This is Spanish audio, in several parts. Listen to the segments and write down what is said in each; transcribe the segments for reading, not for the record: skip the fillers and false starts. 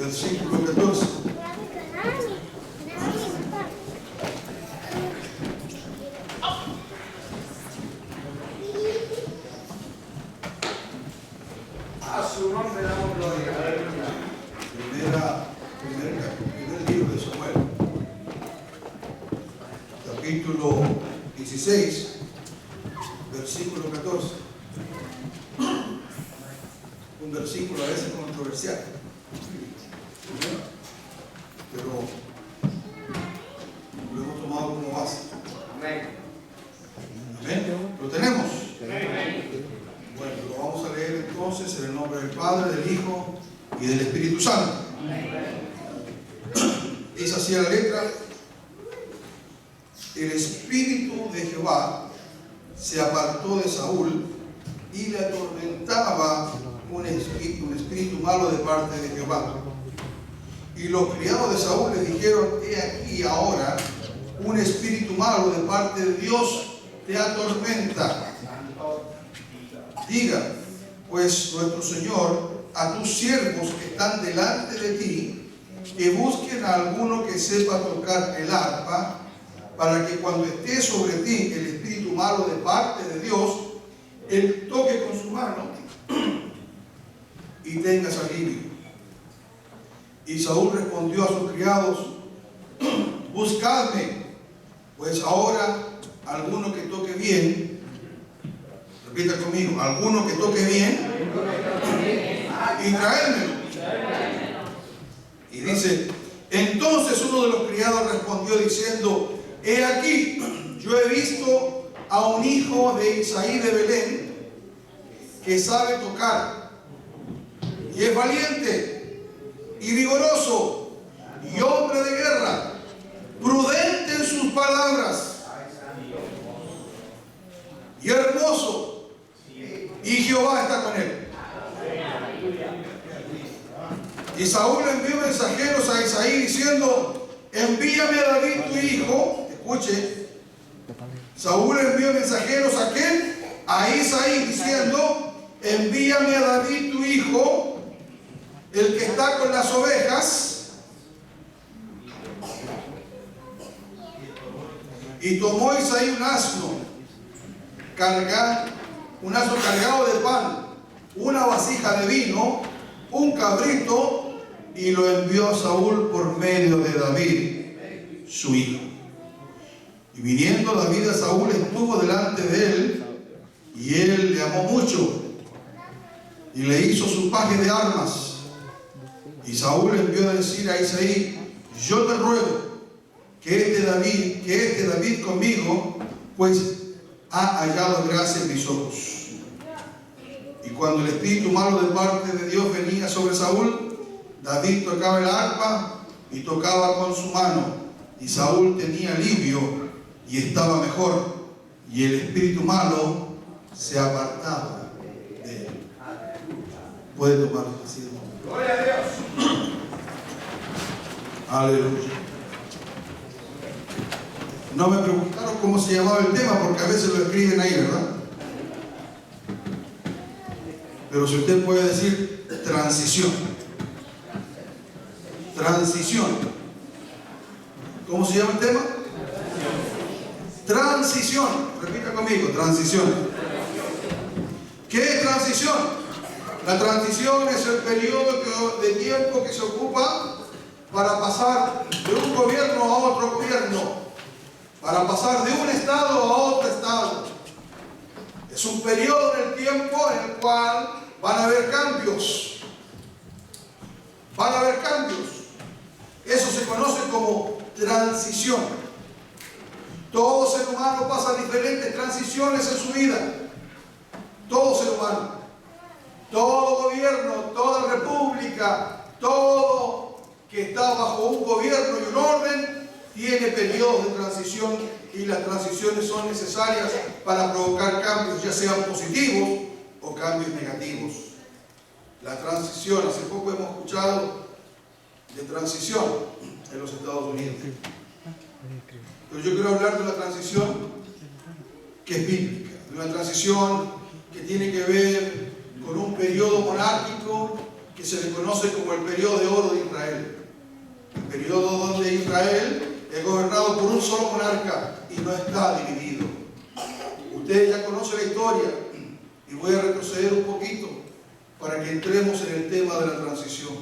versículo 14. A su nombre damos gloria. Primer libro de Samuel, capítulo 16, versículo 14. Un versículo a veces controversial, pero lo hemos tomado como base. Amén. ¿Amén? ¿Lo tenemos? Amén. Bueno, lo vamos a leer entonces en el nombre del Padre, del Hijo y del Espíritu Santo. Dice así la letra: el espíritu de Jehová se apartó de Saúl y le atormentaba un espíritu malo de parte de Jehová. Y los criados de Saúl le dijeron: he aquí ahora un espíritu malo de parte de Dios te atormenta. Diga pues nuestro Señor a tus siervos que están delante de ti, que busquen a alguno que sepa tocar el arpa, para que cuando esté sobre ti el espíritu malo de parte de Dios, él toque con su mano y tengas alivio. Y Saúl respondió a sus criados: buscadme pues ahora alguno que toque bien. Repita conmigo: alguno que toque bien, y traérmelo. Y dice: entonces uno de los criados respondió diciendo: he aquí, yo he visto a un hijo de Isaí de Belén que sabe tocar, y es valiente y vigoroso y hombre de guerra, prudente en sus palabras y hermoso, y Jehová está con él. Y Saúl envió mensajeros a Isaí diciendo: envíame a David tu hijo. Escuche, Saúl envió mensajeros a ¿quién? A Isaí diciendo: envíame a David tu hijo, el que está con las ovejas. Y tomó Isaí un asno cargado de pan, una vasija de vino, un cabrito, y lo envió a Saúl por medio de David, su hijo. Y viniendo David a Saúl, estuvo delante de él, y él le amó mucho, y le hizo su paje de armas. Y Saúl envió a decir a Isaí: yo te ruego que este David conmigo, pues ha hallado gracia en mis ojos. Y cuando el espíritu malo de parte de Dios venía sobre Saúl, David tocaba el arpa y tocaba con su mano, y Saúl tenía alivio y estaba mejor, y el espíritu malo se apartaba de él. Puede tomar asiento. Gloria a Dios. Aleluya. No me preguntaron cómo se llamaba el tema, porque a veces lo escriben ahí, ¿verdad? Pero si usted puede decir transición. Transición. ¿Cómo se llama el tema? Transición. Repita conmigo: transición. ¿Qué es transición? La transición es el periodo de tiempo que se ocupa para pasar de un gobierno a otro gobierno, para pasar de un estado a otro estado. Es un periodo en el tiempo en el cual van a haber cambios. Van a haber cambios. Eso se conoce como transición. Todo ser humano pasa diferentes transiciones en su vida. Todo ser humano. Todo gobierno, toda república, todo que está bajo un gobierno y un orden, tiene periodos de transición, y las transiciones son necesarias para provocar cambios, ya sean positivos o cambios negativos. La transición, hace poco hemos escuchado de transición en los Estados Unidos. Pero yo quiero hablar de una transición que es bíblica, de una transición que tiene que ver con un periodo monárquico que que se le conoce como el periodo de oro de Israel. El periodo donde Israel es gobernado por un solo monarca y no está dividido. Ustedes ya conocen la historia y voy a retroceder un poquito para que entremos en el tema de la transición.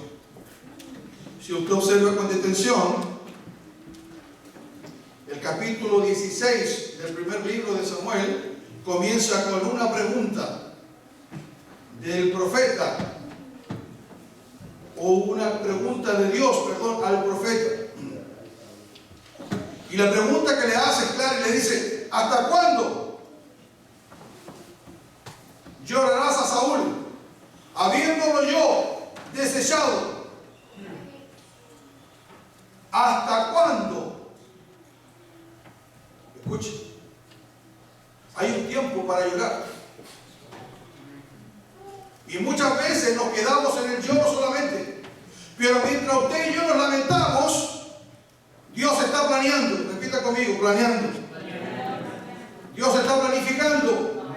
Si usted observa con detención, el capítulo 16 del primer libro de Samuel comienza con una pregunta del profeta, o una pregunta de Dios, perdón, al profeta. Y la pregunta que le hace es clara y le dice: ¿hasta cuándo llorarás a Saúl, habiéndolo yo desechado? ¿Hasta cuándo? Escuche, hay un tiempo para llorar. Y muchas veces nos quedamos en el lloro solamente. Pero mientras usted y yo nos lamentamos, Dios está planeando. Repita conmigo: planeando. Dios está planificando.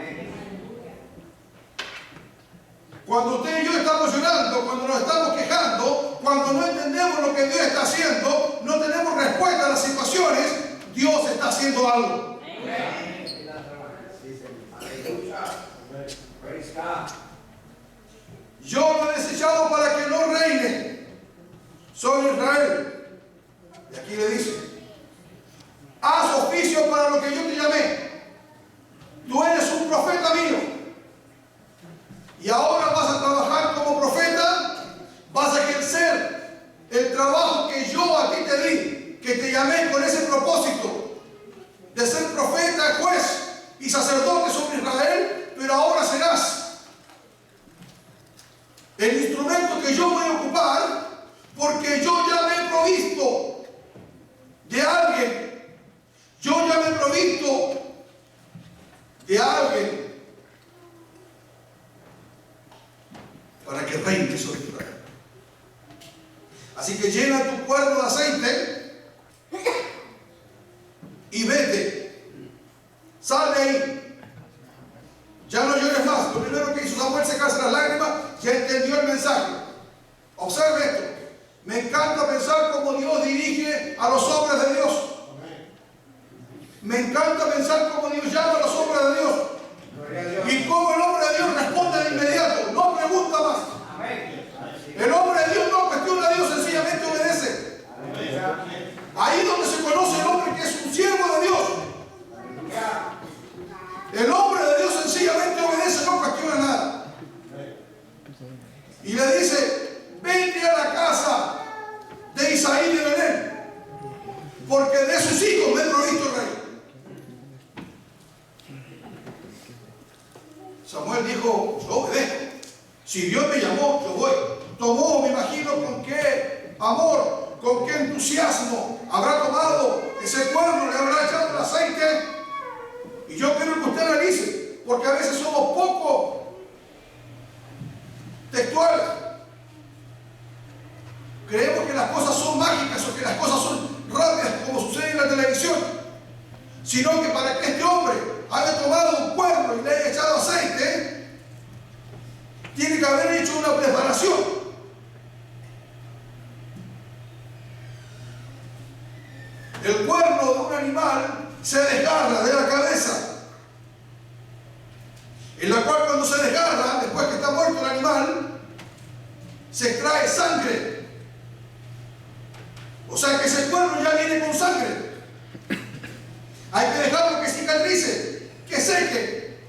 Cuando usted y yo estamos llorando, cuando nos estamos quejando, cuando no entendemos lo que Dios está haciendo, no tenemos respuesta a las situaciones, Dios está haciendo algo. Yo lo he desechado para que no reine sobre Israel. Y aquí le dice: haz oficio para lo que yo te llamé. Tú eres un profeta mío. Y ahora vas a trabajar como profeta, vas a ejercer el trabajo que yo a ti te di, que te llamé con ese propósito de ser profeta, juez y sacerdote sobre Israel, pero ahora serás el instrumento que yo voy a ocupar, porque yo ya me he provisto de alguien. Yo ya me he provisto de alguien para que reine sobre Israel. Así que llena tu cuerno de aceite y vete. Sal de ahí. Ya no llores más. Lo primero que hizo Samuel, secarse las lágrimas, ya entendió el mensaje. Observe esto. Me encanta pensar cómo Dios dirige a los hombres de Dios. Me encanta pensar cómo Dios llama a los hombres de Dios. Y cómo el hombre de Dios responde de inmediato. No pregunta más. El hombre de Dios no cuestiona a Dios, sencillamente obedece. Ahí es donde se conoce el hombre que es un siervo de Dios. El hombre de Dios sencillamente obedece, no cuestiona nada. Y le dice: vete a la casa de Isaí de Belén, porque de sus hijos me he provisto rey. Samuel dijo: yo obedezco. Si Dios me llamó, yo voy. Tomó, me imagino, con qué amor, con qué entusiasmo habrá tomado ese cuerno, le habrá echado el aceite. Y yo quiero que usted analice, porque a veces somos poco textuales. Creemos que las cosas son mágicas o que las cosas son rápidas, como sucede en la televisión. Sino que para que este hombre haya tomado un cuerno y le haya echado aceite, tiene que haber hecho una preparación. El cuerno de un animal se desgarra de la cabeza, en la cual cuando se desgarra, después que está muerto el animal, se extrae sangre. O sea que ese cuerno ya viene con sangre. Hay que dejarlo que cicatrice, que seque.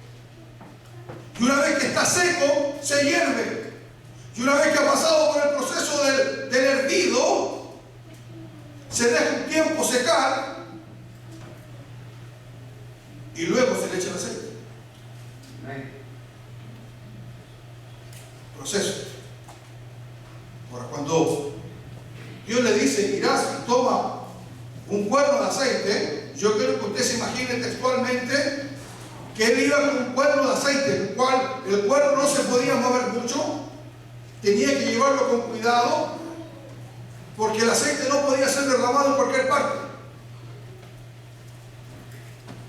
Y una vez que está seco, se hierve. Y una vez que ha pasado por el proceso del hervido, se deja un tiempo secar y luego se le echa el aceite. Proceso. Ahora, cuando Dios le dice: irás y toma un cuerno de aceite, yo quiero que usted se imagine textualmente que él iba con un cuerno de aceite, el cual el cuerno no se podía mover mucho, tenía que llevarlo con cuidado, porque el aceite no podía ser derramado en cualquier parte.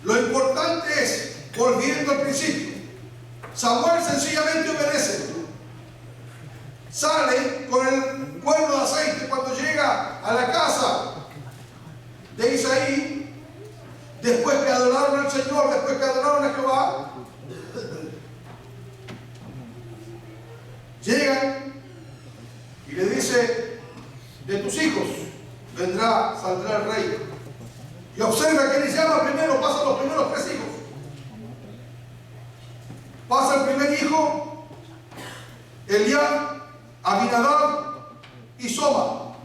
Lo importante es, volviendo al principio, Samuel sencillamente obedece. Sale Llegan y le dice, de tus hijos saldrá el rey. Y observa que les llama primero, pasan los primeros 3 hijos. Pasa el primer hijo, Eliab, Abinadab y Soma.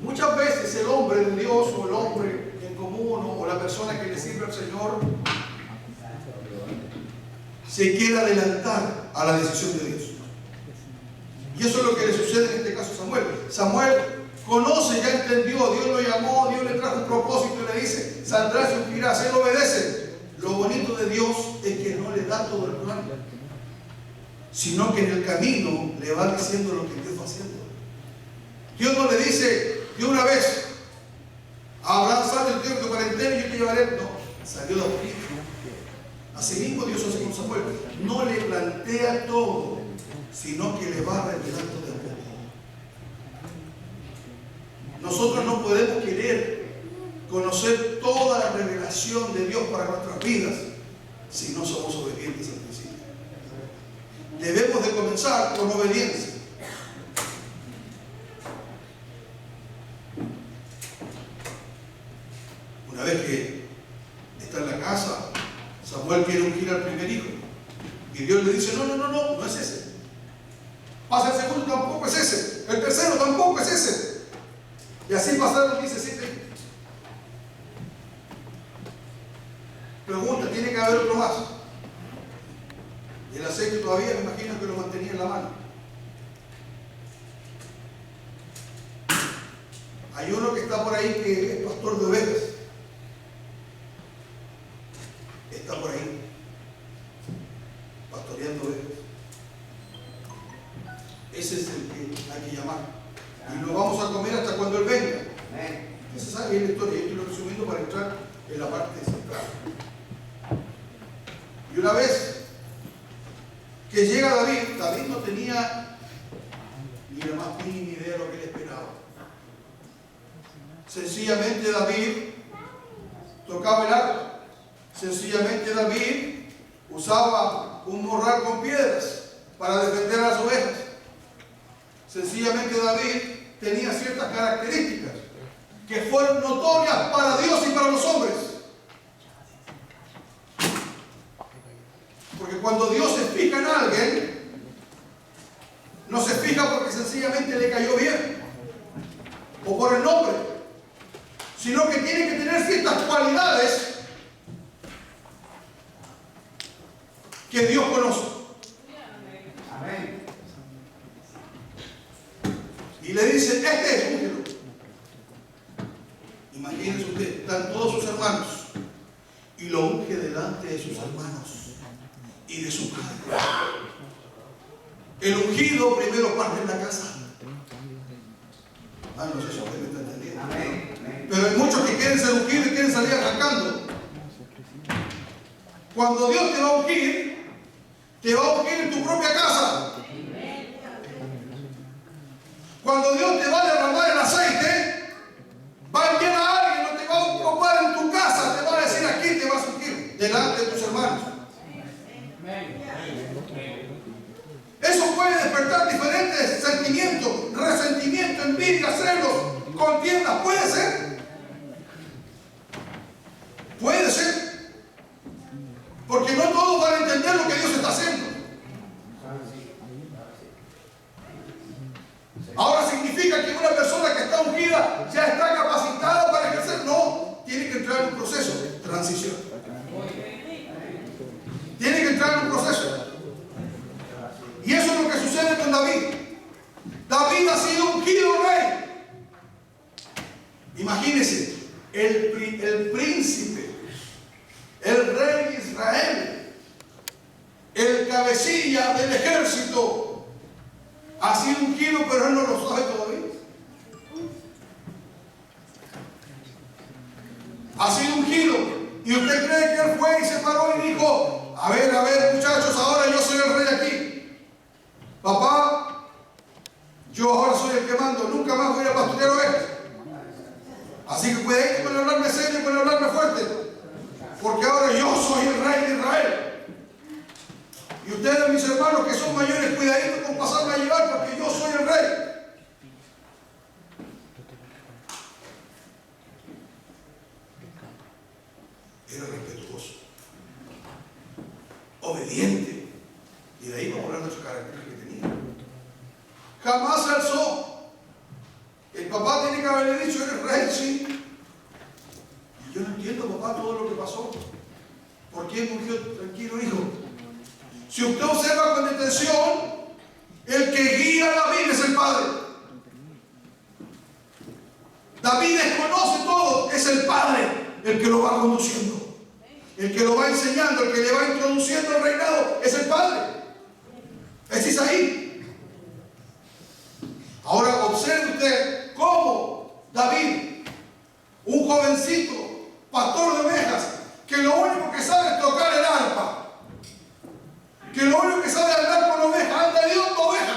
Muchas veces el hombre de Dios o el hombre en común o la persona que le sirve al Señor se quiere adelantar a la decisión de Dios. Y eso es lo que le sucede en este caso a Samuel. Samuel conoce, ya entendió, Dios lo llamó, Dios le trajo un propósito y le dice, saldrás y ungirás, él obedece. Lo bonito de Dios es que no le da todo el plan, sino que en el camino le va diciendo lo que Dios va haciendo. Dios no le dice de una vez, Abraham sale el tiempo de cuarentena y yo te llevaré. No, salió de aquí. Así mismo Dios hace con Samuel. No le plantea todo, sino que le va revelando de a poco. Nosotros no podemos querer conocer toda la revelación de Dios para nuestras vidas si no somos obedientes al principio. Debemos de comenzar con obediencia. Una vez que está en la casa, Samuel quiere ungir al primer hijo. Y Dios le dice, no es ese. Pasa el segundo, tampoco es ese. El tercero tampoco es ese. Y así pasaron 17 hijos. Pregunta, ¿tiene que haber otro más? Y el aceite todavía me imagino que lo mantenía en la mano. Hay uno que está por ahí que es pastor de ovejas. Está por ahí, pastoreando ovejas. Ese es el que hay que llamar. Y lo vamos a comer hasta cuando Él venga. Esa es la historia. Yo estoy resumiendo para entrar en la parte central. Y una vez que llega David no tenía ni la más mínima idea de lo que él esperaba. Sencillamente David tocaba el arpa. Sencillamente David usaba un morral con piedras para defender a las ovejas. Sencillamente David tenía ciertas características que fueron notorias para Dios y para los hombres. Porque cuando Dios se fija en alguien, no se fija porque sencillamente le cayó bien o por el nombre, sino que tiene que tener ciertas cualidades que Dios conoce. Amén. Y le dice, este es úngelo. Imagínense usted, están todos sus hermanos y lo unge delante de sus hermanos y de su padre. El ungido primero parte en la casa. No sé si usted me está entendiendo. Amén. Pero hay muchos que quieren ser ungidos y quieren salir arrancando. Cuando Dios te va a ungir en tu propia casa. Cuando Dios te va a derramar el aceite, va a enviar a alguien, no te va a ocupar en tu casa, te va a decir, aquí te vas a ungir delante de tus hermanos. Eso puede despertar diferentes sentimientos, resentimiento, envidia, celos, contiendas. Puede ser. Puede ser. Porque no todos van a entender lo que Dios está haciendo. Ahora significa que una persona que está ungida ya está capacitada para ejercer. No, tiene que entrar en un proceso de transición. Tiene que entrar en un proceso. Y eso es lo que sucede con David. David ha sido ungido rey. Imagínense, el príncipe, el rey de Israel, el cabecilla del ejército, ha sido ungido, pero él no lo sabe todavía. Ha sido ungido. ¿Y usted cree que él fue y se paró y dijo, a ver muchachos, ahora yo soy el rey aquí? Papá, yo ahora soy el que mando, nunca más voy a ir a pastorear ovejas. Así que cuidadito con hablarme serio, con hablarme fuerte. hermanos que son mayores, cuidadito con pasarme a llevar porque yo soy el rey. Era respetuoso, obediente, y de ahí vamos a hablar de su carácter que tenía. Jamás se alzó. El papá tiene que haberle dicho: eres rey, sí. Y yo no entiendo, papá, todo lo que pasó. ¿Por qué murió? Tranquilo, hijo. Si usted observa con detención, el que guía a David es el padre. David desconoce todo, es el padre el que lo va conduciendo, el que lo va enseñando, el que le va introduciendo el reinado, es el padre. Es Isaí. Ahora observe usted cómo David, un jovencito, pastor de ovejas, que lo único que sabe es tocar el arpa, que lo único que sabe es andar con ovejas, anda de oveja,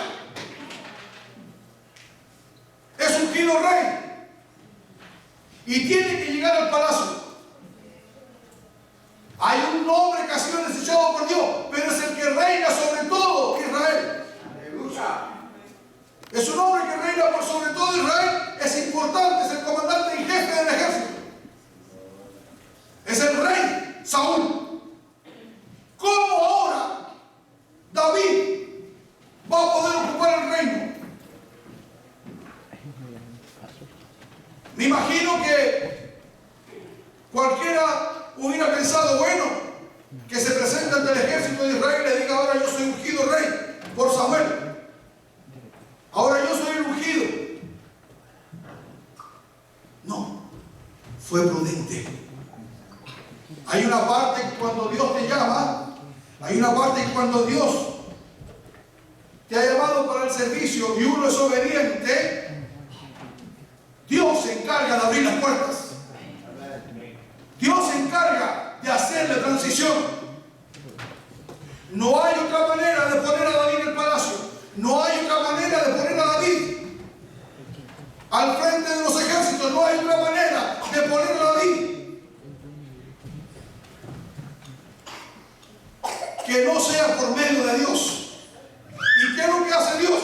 es ungido rey y tiene que llegar al palacio. Hay un hombre que ha sido desechado por Dios, pero es el que reina sobre todo Israel. Aleluya. Es un hombre que reina por sobre todo Israel, es importante, es el comandante en jefe del ejército. Es el rey Saúl. ¿Cómo ahora David va a poder ocupar el reino? Me imagino que cualquiera hubiera pensado, bueno, que se presente ante el ejército de Israel y le diga: ahora yo soy ungido rey por Samuel. Ahora yo soy el ungido. No, fue prudente. Hay una parte que cuando Dios te llama, hay una parte que cuando Dios te ha llamado para el servicio y uno es obediente, Dios se encarga de abrir las puertas. Dios se encarga de hacer la transición. No hay otra manera de poner a David en el palacio. No hay otra manera de poner a David al frente de los ejércitos. No hay otra manera de poner a David que no sea por medio de Dios. ¿Y qué es lo que hace Dios?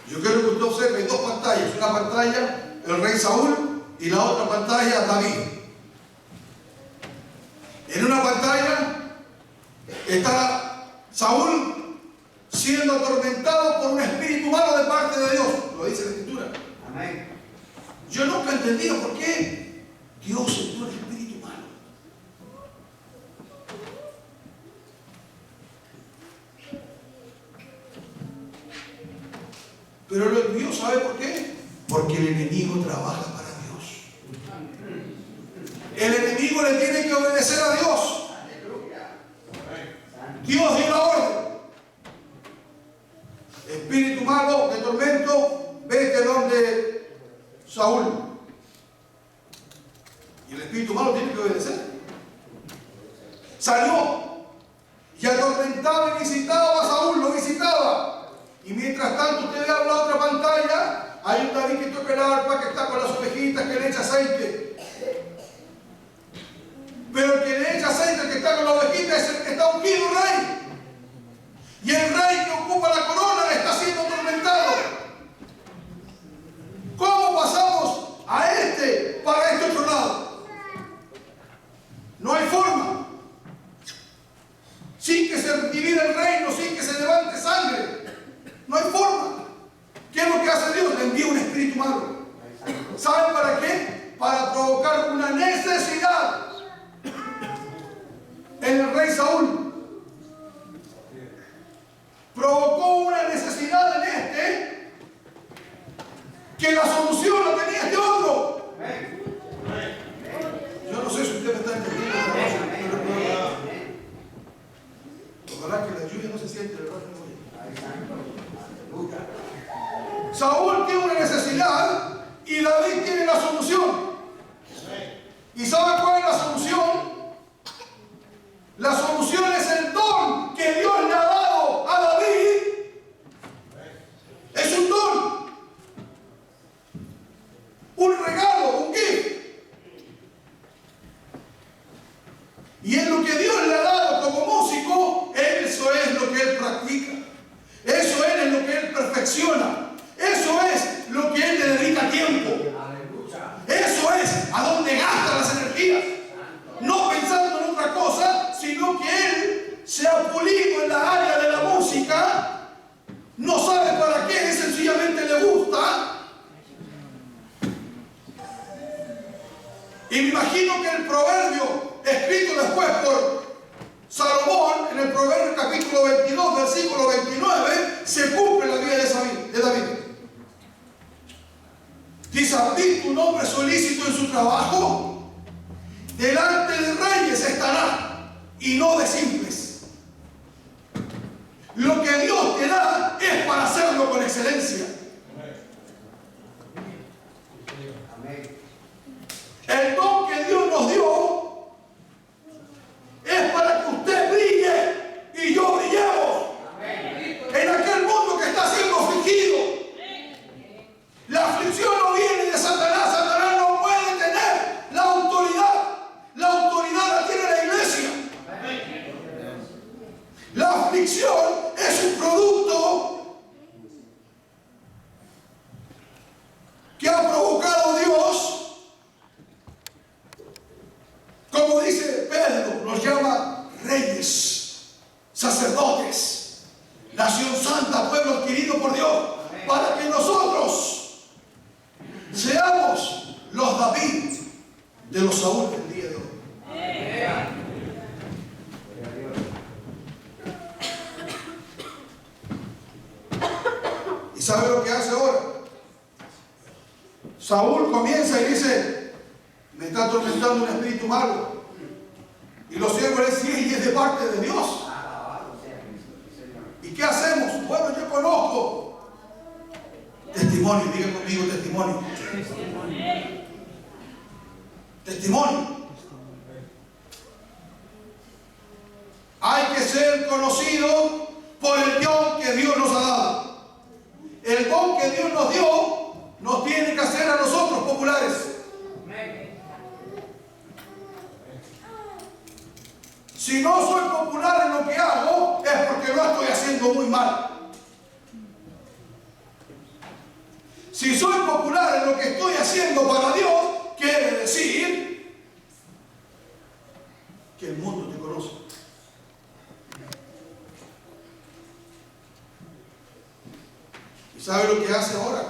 Yo quiero que usted observe dos pantallas. Una pantalla, el rey Saúl, y la otra pantalla, David. En una pantalla está Saúl siendo atormentado por un espíritu malo de parte de Dios. Lo dice la Escritura. Amén. Yo nunca he entendido por qué Dios envió el espíritu malo. Pero lo envió, ¿sabe por qué? Porque el enemigo trabaja para Dios. El enemigo le tiene que obedecer a Dios. Dios dio la orden. Espíritu malo de tormento, vete donde Saúl. Y el espíritu malo tiene que obedecer. Salió y atormentaba y visitaba a Saúl, lo visitaba. Y mientras tanto usted ve a la otra pantalla, hay un David que toca el arpa, que está con las ovejitas, que le echa aceite. Pero el que le echa aceite, el que está con la ovejita, es el que está ungido rey. Y el rey que ocupa la corona está siendo atormentado. ¿Cómo pasamos a este para este otro lado? No hay forma. Sin que se divida el reino, sin que se levante sangre. No hay forma. ¿Qué es lo que hace Dios? Le envía un espíritu malo. ¿Saben para qué? Para provocar una necesidad en el rey Saúl. Provocó una necesidad en este, que la solución la tenía este otro. Yo no sé si usted me está entendiendo. Ojalá que la lluvia no se siente, ¿verdad? Saúl tiene una necesidad y David tiene la solución. ¿Y sabe cuál es la solución? La solución es el don que Dios le ha dado a David. Es un don, un regalo, un gift. Y Y me imagino que el proverbio escrito después por Salomón, en el Proverbio capítulo 22, versículo 29, se cumple en la vida de David. Dice: ¿has visto un hombre solícito en su trabajo? Delante de reyes estará, y no de simples. Lo que Dios te da es para hacerlo con excelencia. El don que Dios nos dio es para que usted brille y yo brillemos en aquel mundo que está siendo afligido. La aflicción no viene de Satanás. Satanás no puede tener la autoridad. La autoridad la tiene la iglesia. La aflicción es un producto que ha provocado Dios. Como dice Pedro, nos llama reyes, sacerdotes, nación santa, pueblo adquirido por Dios, para que nosotros seamos los David de los Saúl del día de hoy. ¿Y sabe lo que hace ahora? Saúl comienza y dice: me está atormentando un espíritu malo. Y los siervos le dicen: y es de parte de Dios. ¿Y qué hacemos? Bueno, yo conozco testimonio. Diga conmigo: testimonio. Testimonio. Hay que ser conocido por el don que Dios nos ha dado. El don que Dios nos dio nos tiene que hacer a nosotros populares. Si no soy popular en lo que hago, es porque lo estoy haciendo muy mal. Si soy popular en lo que estoy haciendo para Dios, quiere decir que el mundo te conoce. ¿Y sabe lo que hace ahora?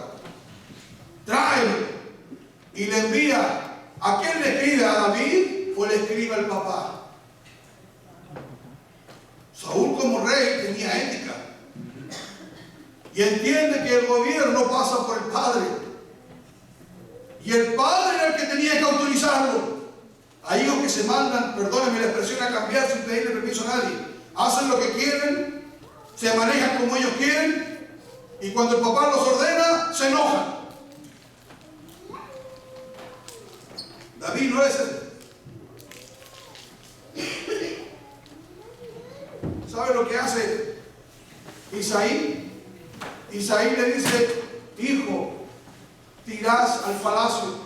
Trae y le envía. ¿A quién le escribe? ¿A David o le escribe al papá? Saúl, como rey, tenía ética y entiende que el gobierno pasa por el padre, y el padre era el que tenía que autorizarlo. Hay hijos que se mandan, perdónenme la expresión, a cambiar sin pedirle permiso a nadie. Hacen lo que quieren, se manejan como ellos quieren, y cuando el papá los ordena, se enojan. David no es el. ¿Sabe lo que hace Isaí? Isaí le dice: hijo, tirás al palacio.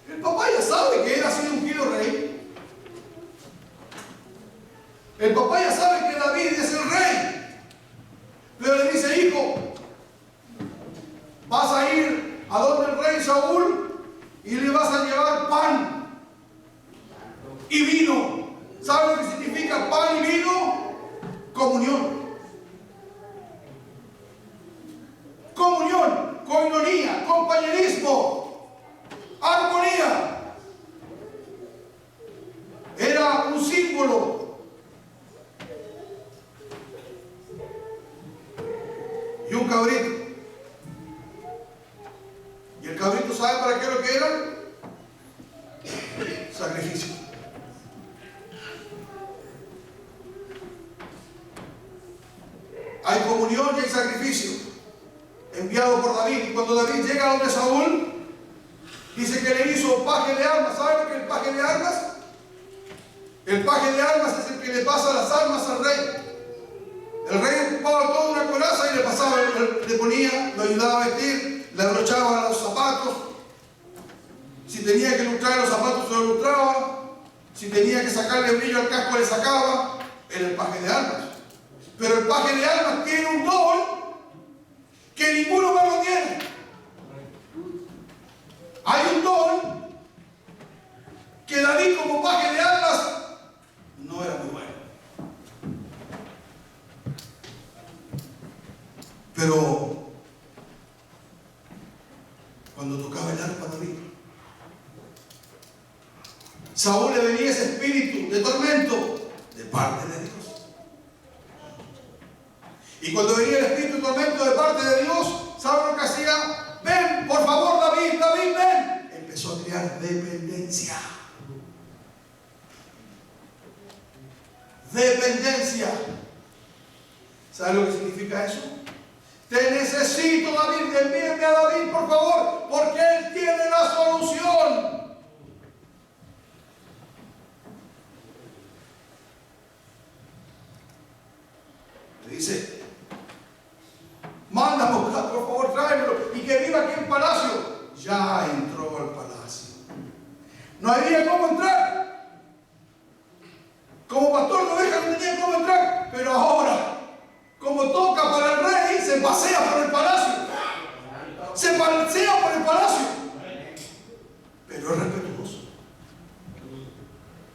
El papá ya sabe que él ha sido ungido rey. El papá ya sabe que David es el rey. Pero le dice: hijo, vas a ir a donde el rey Saúl y le vas a llevar pan y vino. ¿Sabe lo que significa pan y vino? Comunión. Comunión, coinonía, compañerismo, armonía. Era un símbolo y un cabrito. ¿Y el cabrito sabe para qué lo que era? Sacrificio. Hay comunión y hay sacrificio enviado por David. Y cuando David llega a donde Saúl, dice que le hizo paje de armas. ¿Saben lo que es el paje de armas? El paje de armas es el que le pasa las armas al rey. El rey ocupaba toda una coraza y le pasaba, le ponía, lo ayudaba a vestir, le abrochaba los zapatos. Si tenía que lustrar los zapatos, se los lustraba. Si tenía que sacarle brillo al casco, le sacaba. Era el paje de armas. Pero el paje de armas tiene un don que ninguno más lo tiene. Hay un don que David, como paje de armas, no era muy bueno. Pero cuando tocaba el arpa David, Saúl le venía ese espíritu de tormento de parte de Dios. Y cuando venía el espíritu de tormento de parte de Dios, ¿sabe lo que hacía? Ven, por favor, David, David, ven. Empezó a crear dependencia. Dependencia. ¿Sabe lo que significa eso? Te necesito, David, envíame a David, por favor, porque él tiene la solución. Le dice, manda a buscar, por favor, tráemelo, y que viva aquí en palacio. Ya entró al palacio. No había cómo entrar. Como pastor de ovejas no tenía cómo entrar, pero ahora, como toca para el rey, se pasea por el palacio. Se pasea por el palacio. Pero es respetuoso.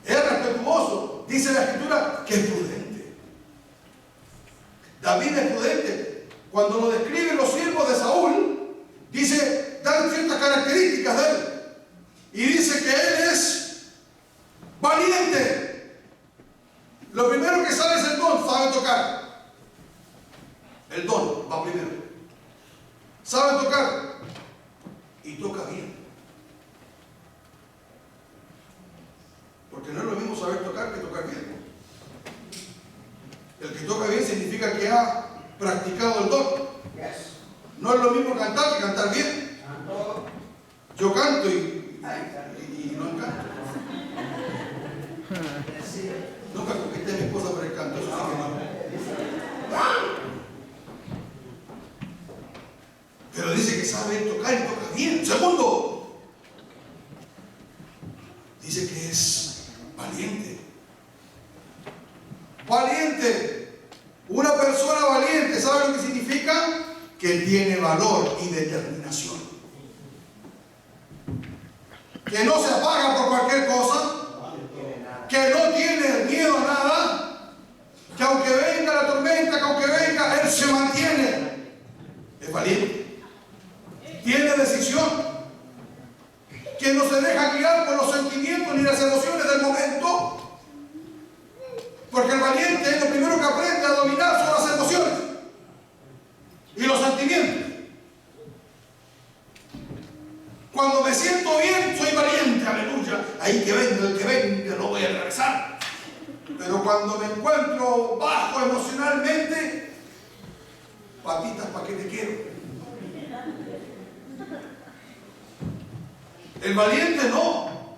Es respetuoso. Dice la Escritura que es prudente. David es prudente. Cuando lo describen los siervos de Saúl, dice, dan ciertas características de él. Y dice que él es valiente. Lo primero que sale es el don, sabe tocar. El don va primero. Sabe tocar y toca bien. Porque no es lo mismo saber tocar que tocar bien. El que toca bien significa que ha practicado el don. No es lo mismo cantar que cantar bien. Yo canto y no encanto. Nunca conquisté a mi esposa por el canto, eso sí que no. Pero dice que sabe tocar y toca bien. Segundo, dice que es valiente. Valiente. Una persona valiente, ¿sabe lo que significa? Que tiene valor y determinación. Que no se apaga por cualquier cosa. Que no tiene miedo a nada. Que aunque venga la tormenta, que aunque venga, él se mantiene. Es valiente. Tiene decisión, que no se deja guiar por los sentimientos ni las emociones del momento, porque el valiente es lo primero que aprende a dominar son las emociones y los sentimientos. Cuando me siento bien, soy valiente, aleluya. Ahí que venga el que venga, no voy a regresar. Pero cuando me encuentro bajo emocionalmente, patitas, ¿para qué te quiero? El valiente no.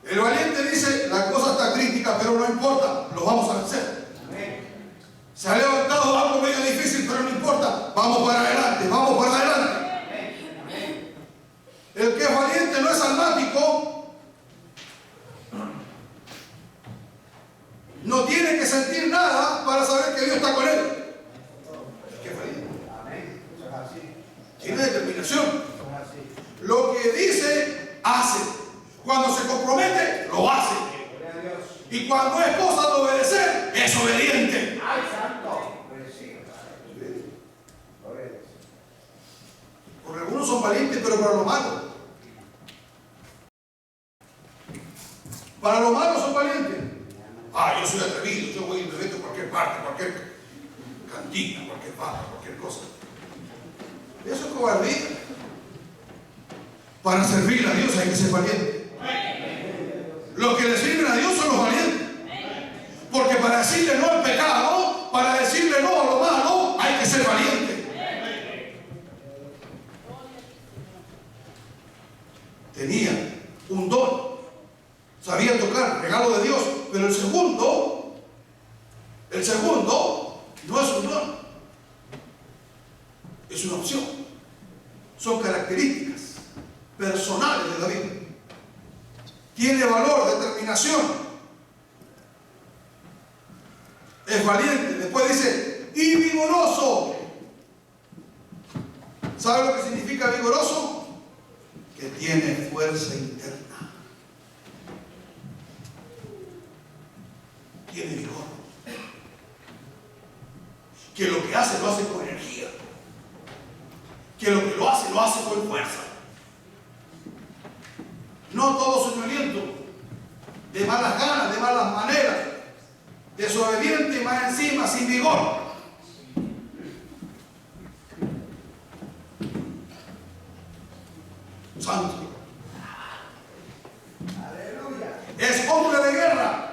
El valiente dice, la cosa está crítica, pero no importa, lo vamos a vencer. Se ha levantado algo medio difícil, pero no importa, vamos para adelante, vamos para adelante. El que es valiente no es almático. No tiene que sentir nada para saber que Dios está con él. El que es valiente tiene determinación. Lo que dice, hace. Cuando se compromete, lo hace. Y cuando es cosa de obedecer, es obediente. ¡Ay, santo! Porque algunos son valientes, pero para lo malo. Para lo malo son valientes. Yo soy atrevido, yo voy y me meto en cualquier parte, cualquier cantina, cualquier barra, cualquier cosa. Eso es cobardía. Para servir a Dios hay que ser valiente. Los que le sirven a Dios son los valientes. Porque para decirle no al pecado, para decirle no a lo malo, hay que ser valiente. Tenía un don. Sabía tocar, regalo de Dios. Pero el segundo no es un don. Es una opción. Son características personales de David. Tiene valor, determinación. Es valiente. Después dice, y vigoroso. ¿Sabe lo que significa vigoroso? Que tiene fuerza interna. Tiene vigor. Que lo que hace, lo hace con energía. Que lo que lo hace con fuerza. No todo sueño aliento. de malas ganas, de malas maneras, desobediente y más encima sin vigor. Santo. Aleluya. Es hombre de guerra.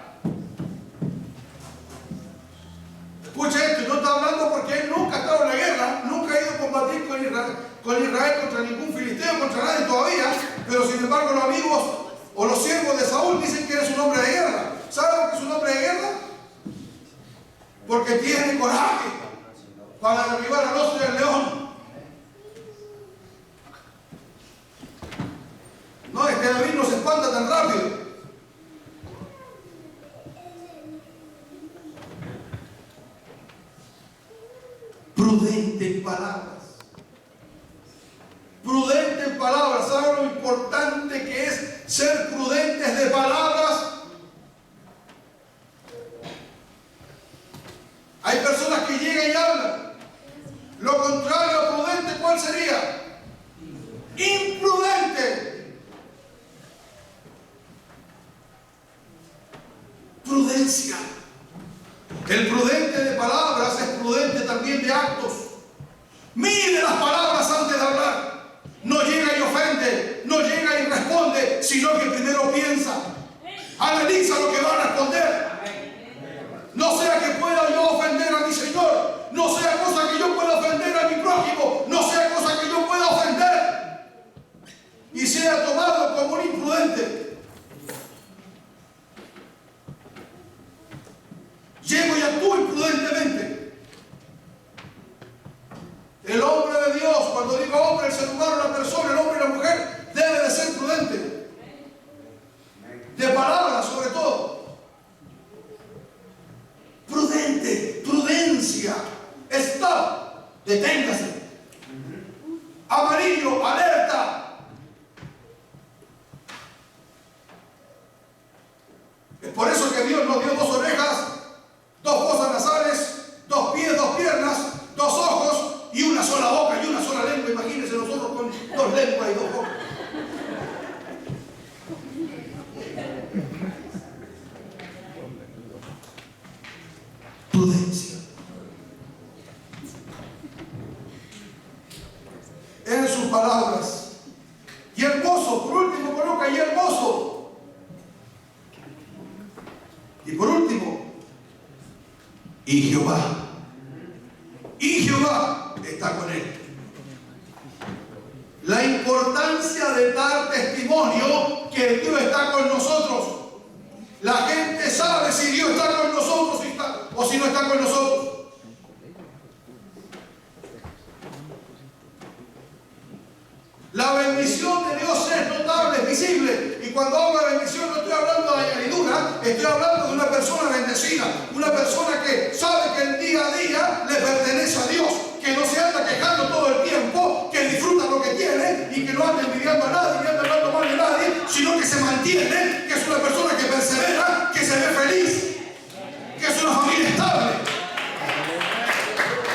Escuche esto, y no está hablando porque él nunca ha estado en la guerra, nunca ha ido a combatir con Israel contra ningún filisteo, contra nadie todavía, pero sin embargo los amigos o los siervos de Saúl dicen que eres un hombre de guerra. ¿Sabe lo que es un hombre de guerra? Porque tiene coraje para derribar al oso y al león. No, es que David no se espanta tan rápido. Prudente en palabras. Prudente en palabras. ¿Saben lo importante que es ser prudentes de palabras? Hay personas que llegan y hablan. Lo contrario a prudente, ¿cuál sería? Imprudente. Prudencia. El prudente de palabras es prudente también de actos. Mide las palabras antes de hablar. No llega y ofende, no llega y responde, sino que primero piensa. Analiza lo que va a responder. No sea que pueda yo ofender a mi Señor, no sea cosa que yo pueda ofender a mi prójimo, no sea cosa que yo pueda ofender y sea tomado como un imprudente. Llego y actúo imprudentemente. El hombre de Dios, cuando digo hombre, el ser humano, la persona, el hombre y la mujer, debe de ser prudente. De palabras sobre todo. Prudente, prudencia. Stop, deténgase. Amarillo, alerta. Es por eso que Dios nos dio dos orejas, dos fosas nasales, dos pies, dos piernas, dos ojos y una sola boca y una sola lengua. Imagínense nosotros con dos lenguas y dos bocas. Prudencia. En sus palabras. Y hermoso, por último coloca ahí hermoso. Y por último, y Jehová. Y Jehová está con él. La importancia de dar testimonio que Dios está con nosotros. La gente sabe si Dios está con nosotros o si no está con nosotros. La bendición de Dios es notable, es visible. Y cuando hablo de bendición no estoy hablando de añadidura, estoy hablando de una persona bendecida. Una persona que sabe que el día a día le pertenece a Dios. Que no se anda quejando todo el tiempo, que disfruta lo que tiene y que no anda envidiando a nadie, ni anda hablando mal de nadie, sino que se mantiene, que es una persona que persevera, que se ve feliz, que es una familia estable,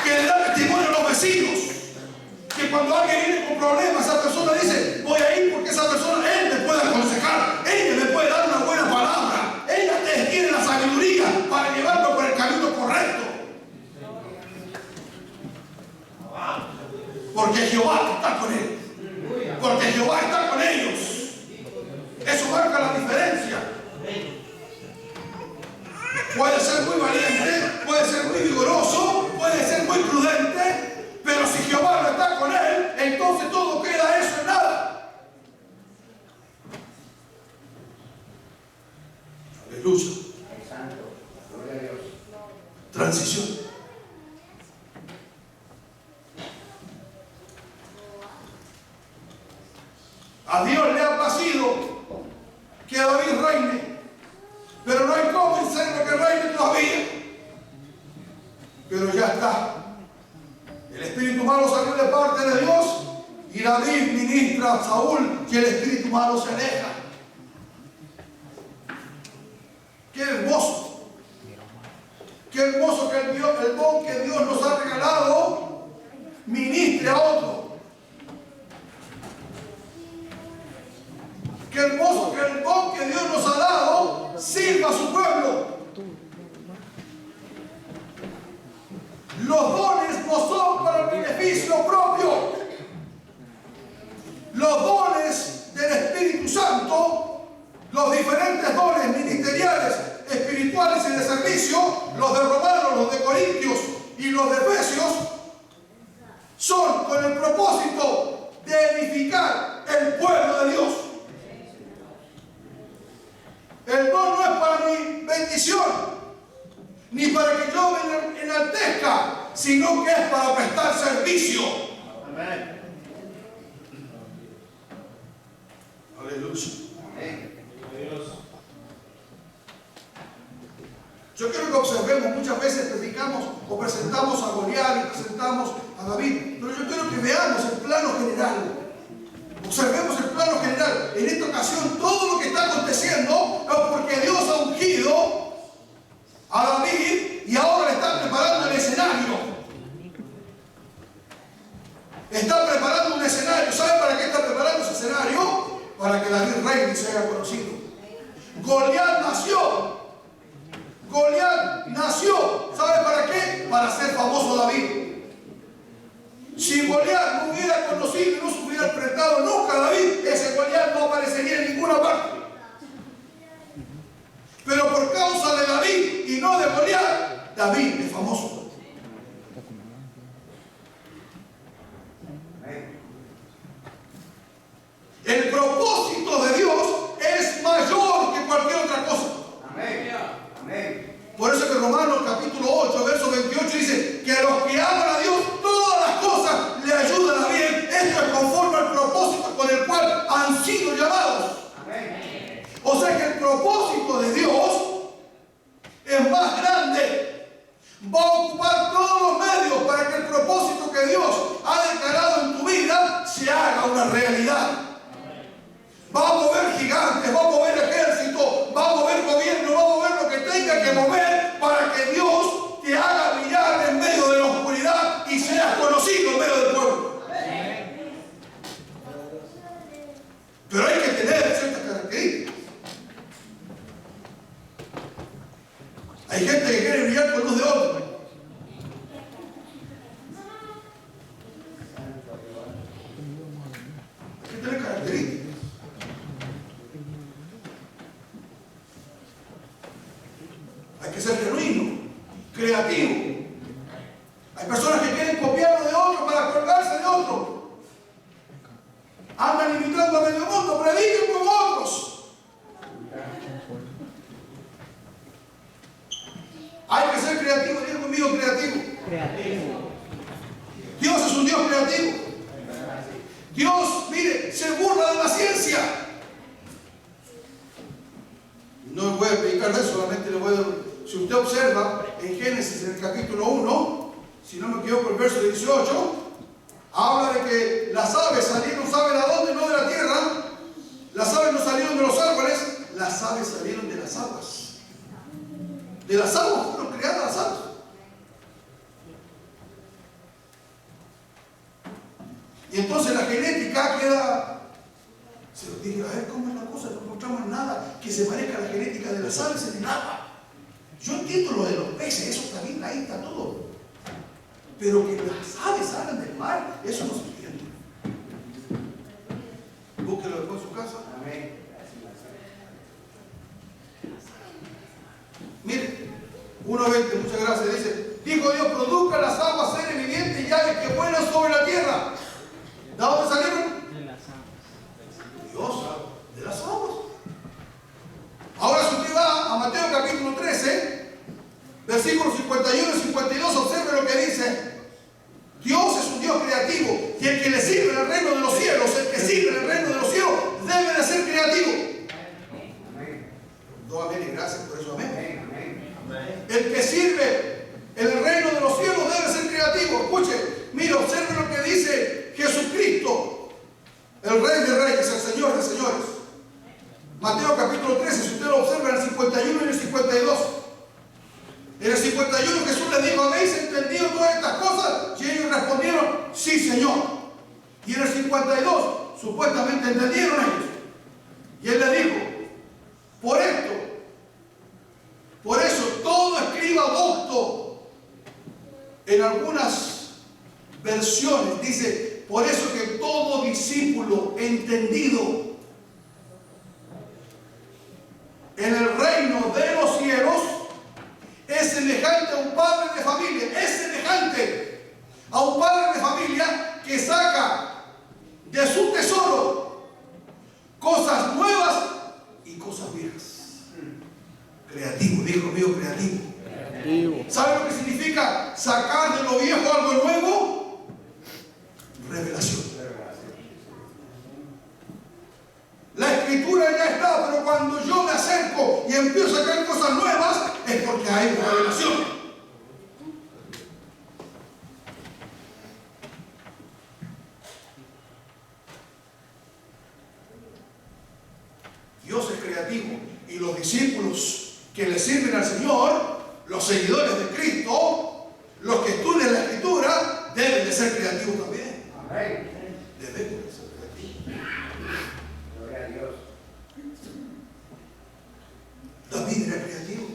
que le da testimonio a los vecinos. Que cuando alguien viene con problemas, esa persona dice, voy a ir porque esa persona, él me puede aconsejar, ella me puede dar una buena palabra, ella tiene la sabiduría para llevarlo por el camino correcto. Porque Jehová está con él, porque Jehová está con ellos. Eso marca la diferencia. Puede ser muy valiente, puede ser muy vigoroso, puede ser muy prudente, pero si Jehová no está con él, entonces todo queda eso en nada. Aleluya. Transición. A Dios le ha placido que David reine, pero no hay cómo hacerlo que reine todavía. Pero ya está. El espíritu malo salió de parte de Dios y David ministra a Saúl que el espíritu malo se aleja. ¡Qué hermoso! ¡Qué hermoso que el don que Dios nos ha regalado ministre a otro! Qué hermoso que el don que Dios nos ha dado sirva a su pueblo. Los dones no son para el beneficio propio. Los dones del Espíritu Santo, los diferentes dones ministeriales, espirituales y de servicio, los de Romanos, los de Corintios y los de Efesios, son con el propósito de edificar el pueblo de Dios. El don no es para mi bendición, ni para que yo me enaltezca, sino que es para prestar servicio. Amén. Aleluya. Amén. Yo quiero que observemos, muchas veces predicamos o presentamos a Goliat y presentamos a David, pero yo quiero que veamos el plano general. Observemos el plano general. En esta ocasión todo lo que está aconteciendo es porque Dios ha ungido a David y ahora le está preparando el escenario. Está preparando un escenario. ¿Sabe para qué está preparando ese escenario? Para que David reine y se haya conocido. Goliat nació. Goliat nació. ¿Sabe para qué? Para ser famoso David. Si Goliat no hubiera conocido y no se hubiera enfrentado nunca a David, ese Goliat no aparecería en ninguna parte. Pero por causa de David y no de Goliat, David es famoso. El propósito de Dios es mayor que cualquier otra cosa. Amén. Amén. Por eso que Romanos capítulo 8, verso 28 dice que a los que aman a Dios todas las cosas le ayudan a bien. Esto es conforme al propósito con el cual han sido llamados. Amén. O sea que el propósito de Dios es más grande. Va a ocupar todos los medios para que el propósito que Dios ha declarado en tu vida se haga una realidad. Va a mover gigantes, va a mover ejércitos, va a mover gobierno, va a mover lo que tenga que mover para que Dios te haga brillar en medio de la oscuridad y seas conocido en medio del pueblo. Pero hay que tener ciertas características. Hay gente que quiere brillar con luz de otro. Hay que tener características. Hay que ser genuino, creativo. Hay personas que quieren copiarlo de otro para colgarse de otro. Andan imitando a medio mundo, prediquen como otros. Hay que ser creativo, diga conmigo creativo. Dios es un Dios creativo. Dios, mire, se burla de la ciencia. No voy a predicar de eso, solamente le voy a... Si usted observa en Génesis, en el capítulo 1, si no me equivoco, el verso 18, habla de que las aves salieron, ¿saben a dónde? No de la tierra. Las aves no salieron de los árboles, las aves salieron de las aguas. De las aguas fueron creadas las aves. Y entonces la genética queda... Se lo dije, a ver, ¿cómo es la cosa? No encontramos nada que se parezca a la genética de las aves en el agua. Yo entiendo lo de los peces, eso está bien, ahí está todo. Pero que las aves salgan del mar, eso no se entiende. Búsquelo después en su casa. Amén. Mire, 1:20, muchas gracias. Dice, dijo Dios, produzca las aguas seres vivientes y aves que vuelan sobre la tierra. ¿De dónde salieron? De las aguas. Dios, de las aguas. Ahora si usted va a Mateo capítulo 13, versículos 51 y 52, observe lo que dice. Dios es un Dios creativo y el que le sirve en el reino de los cielos, el que sirve en el reino de los cielos, debe de ser creativo. Amén. No, amén, y gracias por eso, amén. Amén. El que sirve en el reino de los cielos debe ser creativo. Escuche, mire, observe lo que dice Jesucristo, el Rey de Reyes, el Señor de Señores. Mateo capítulo 13, si usted lo observa en el 51 y en el 52. En el 51 Jesús les dijo, ¿habéis entendido todas estas cosas? Y ellos respondieron, sí, Señor. Y en el 52, supuestamente entendieron ellos. Y entendido. En el reino de los cielos es semejante a un padre de familia, es semejante a un padre de familia que saca de su tesoro cosas nuevas y cosas viejas. Creativo, dijo mío, creativo. ¿Sabe lo que significa sacar de lo viejo algo nuevo? Revelación. La escritura ya está, pero cuando yo me acerco y empiezo a sacar cosas nuevas, es porque hay revelación. Dios es creativo y los discípulos que le sirven al Señor, los seguidores de Cristo, los que estudian la escritura, deben de ser creativos también. Amén. Deben de ser creativos. Gloria a Dios. David era creativo.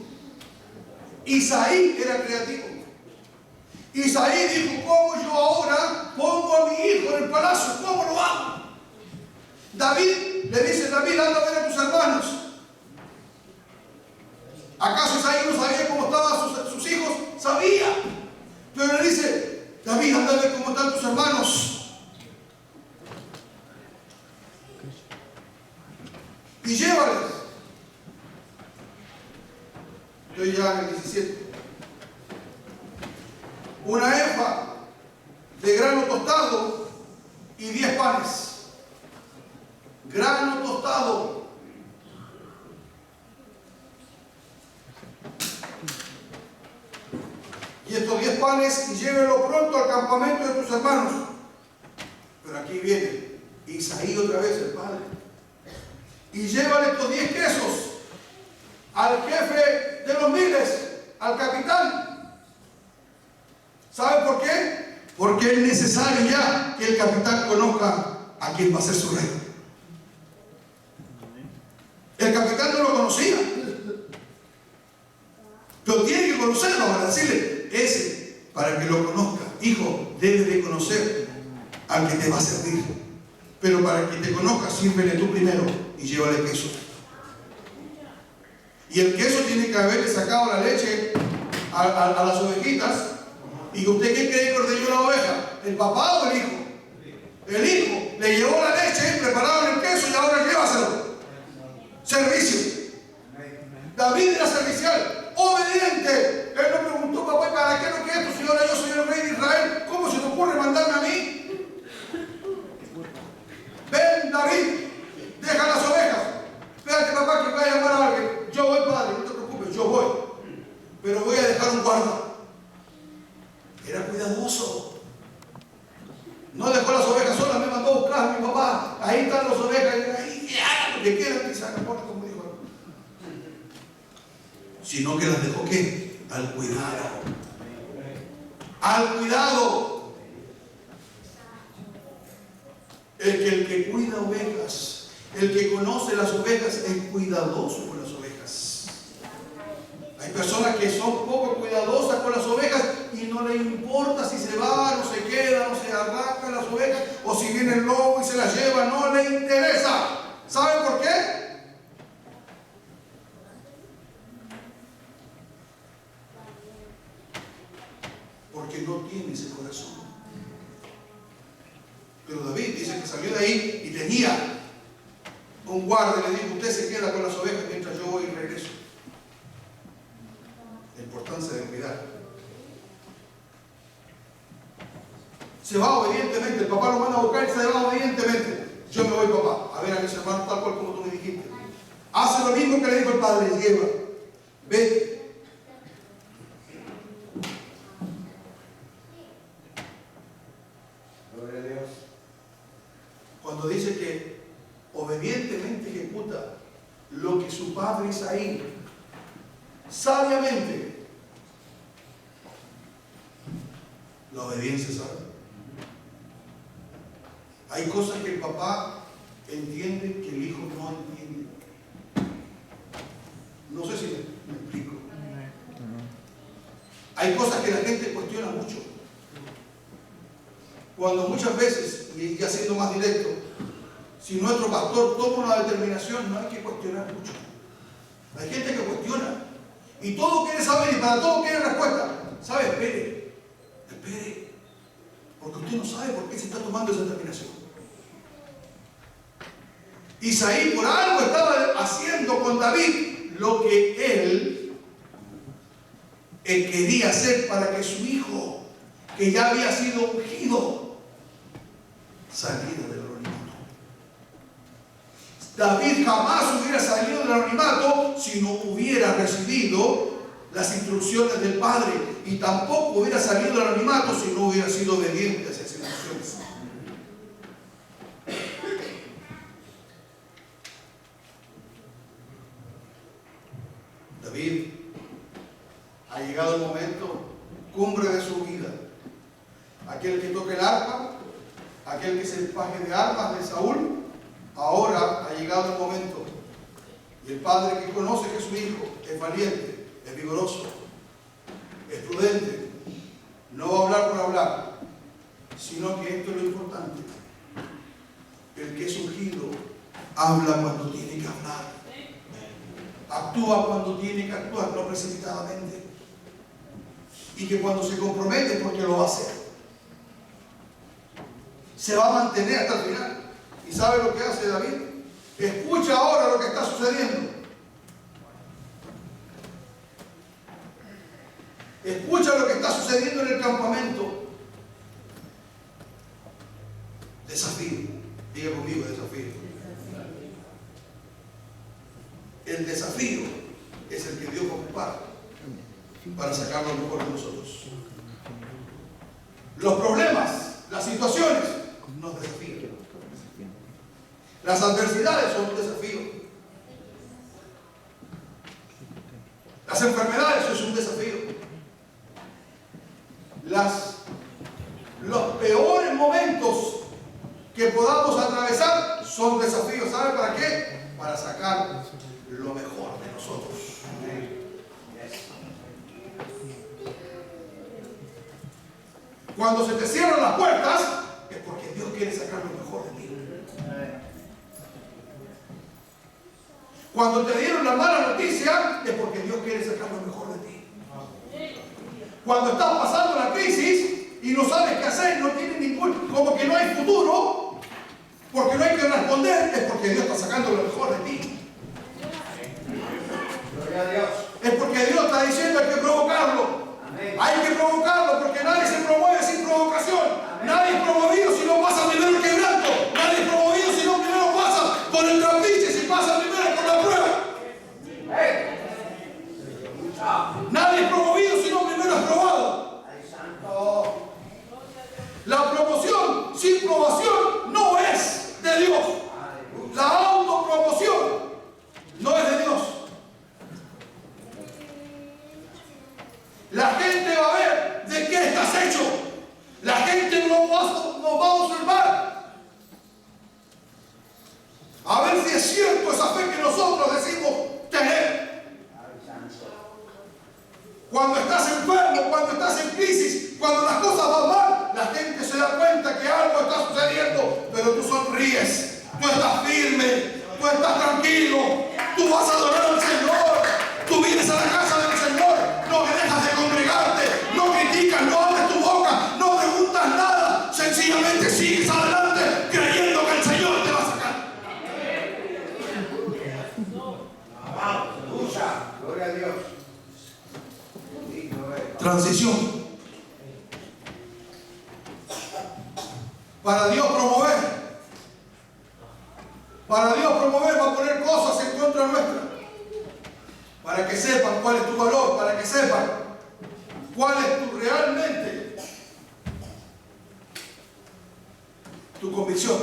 Isaí era creativo. Isaí dijo: ¿cómo yo ahora pongo a mi hijo en el palacio? ¿Cómo lo hago? David le dice: David, anda a ver a tus hermanos. ¿Acaso Isaí no sabía cómo estaban sus hijos? Sabía. Pero le dice: David, anda a ver cómo están tus hermanos. Y llévales. Estoy ya en el 17. Una efa de grano tostado y 10 panes. Grano tostado. Y estos 10 panes, y llévenlo pronto al campamento de tus hermanos. Pero aquí viene Isaí otra vez, el padre. Y llévale estos 10 quesos al jefe de los miles, al capitán. ¿Sabe por qué? Porque es necesario ya que el capitán conozca a quién va a ser su rey. El capitán no lo conocía, pero tiene que conocerlo para decirle: ese, para que lo conozca, hijo, debe de conocer al que te va a servir. Pero para que te conozca, sírvele tú primero y llévale queso. Y el queso tiene que haberle sacado la leche a las ovejitas. ¿Y usted qué cree que ordeñó la oveja? ¿El papá o el hijo? El hijo le llevó la leche, prepararon el queso y ahora llévaselo. Servicio. David era servicial, obediente. Él no preguntó: papá, ¿para qué no quiero esto? Si ahora yo soy el rey de Israel, ¿cómo se te ocurre mandarme a mí? Ven, David, deja las ovejas. Espérate, papá, que voy a llamar a alguien. Yo voy, padre, no te preocupes, yo voy. Pero voy a dejar un guarda. Era cuidadoso. No dejó las ovejas solas, me mandó a buscar a mi papá. Ahí están las ovejas, y ahí hagan lo que quieran, y se hagan como dijo. Sino que las dejó, ¿qué? Al cuidado. Al cuidado. El que cuida ovejas, el que conoce las ovejas, es cuidadoso con las ovejas. Hay personas que son poco cuidadosas con las ovejas y no les importa si se va, no se queda, no se arrancan las ovejas, o si viene el lobo y se las lleva, no le interesa. ¿Saben por qué? Porque no tiene ese corazón. Pero David dice que salió de ahí y tenía un guardia y le dijo: usted se queda con las ovejas mientras yo voy y regreso. La importancia de cuidar. Se va obedientemente, el papá lo manda a buscar y se va obedientemente. Yo me voy, papá, a ver a mis hermanos tal cual como tú me dijiste. Hace lo mismo que le dijo el padre: lleva, vete. Gloria a Dios. Cuando dice que obedientemente ejecuta lo que su padre Isaí sabiamente, la obediencia sabe. Hay cosas que el papá entiende que el hijo no entiende. No sé si me explico. Hay cosas que la gente cuestiona mucho. Cuando muchas veces, y ya siendo más directo, Si nuestro pastor toma una determinación, no hay que cuestionar mucho. Hay gente que cuestiona. Y todo quiere saber y para todo quiere respuesta. ¿Sabe? Espere. Espere. Porque usted no sabe por qué se está tomando esa determinación. Isaí por algo estaba haciendo con David lo que él quería hacer para que su hijo, que ya había sido ungido, saliera del anonimato. David jamás hubiera salido del anonimato si no hubiera recibido las instrucciones del Padre, y tampoco hubiera salido del anonimato si no hubiera sido obediente a esas instrucciones. David ha llegado el momento cumbre de su vida. Aquel que toca el arpa, aquel que es el paje de armas de Saúl, ahora ha llegado el momento. Y el padre que conoce que su hijo es valiente, es vigoroso, es prudente, no va a hablar por hablar, sino que esto es lo importante. El que es ungido habla cuando tiene que hablar. Actúa cuando tiene que actuar, no precipitadamente. Y que cuando se compromete es porque lo va a hacer. Se va a mantener hasta el final. ¿Y sabe lo que hace David? Escucha ahora lo que está sucediendo. Escucha lo que está sucediendo en el campamento. Desafío. Diga conmigo, desafío. El desafío es el que Dios va a ocupar para sacar lo mejor de nosotros. Los problemas, las situaciones, nos desafían. Las adversidades son un desafío. Las enfermedades es un desafío. Los peores momentos que podamos atravesar son desafíos. ¿Sabe para qué? Para sacar lo mejor de nosotros. Cuando se te cierran las puertas es porque Dios quiere sacar lo mejor de ti. Cuando te dieron la mala noticia es porque Dios quiere sacar lo mejor de ti. Cuando estás pasando la crisis y no sabes qué hacer, no tienes como que no hay futuro, porque no hay que responder, es porque Dios está sacando lo mejor de ti. Es porque Dios está diciendo hay que provocarlo. Amén. Hay que provocarlo porque nadie se promueve sin provocación. Amén. Nadie es promovido si no pasa primero el quebranto. Nadie es promovido si no primero pasa por el trapiche, si pasa primero por la prueba. Nadie es promovido si no primero es probado. La promoción sin probación no es de Dios. La autopromoción no es de Dios. La gente va a ver de qué estás hecho. La gente nos va a observar. A ver si es cierto esa fe que nosotros decimos tener. Cuando estás enfermo, cuando estás en crisis, cuando las cosas van mal, la gente se da cuenta que algo está sucediendo, pero tú sonríes, tú estás firme, tú estás tranquilo, tú vas a adorar al Señor, tú vienes a la casa del Señor, no te dejas de congregarte, no criticas, no abres tu boca, no preguntas nada, sencillamente sigues adelante creyendo que el Señor te va a sacar. Gloria a Dios. Transición. Para Dios promover va a poner cosas en contra nuestra. Para que sepan cuál es tu valor, para que sepan cuál es realmente tu convicción.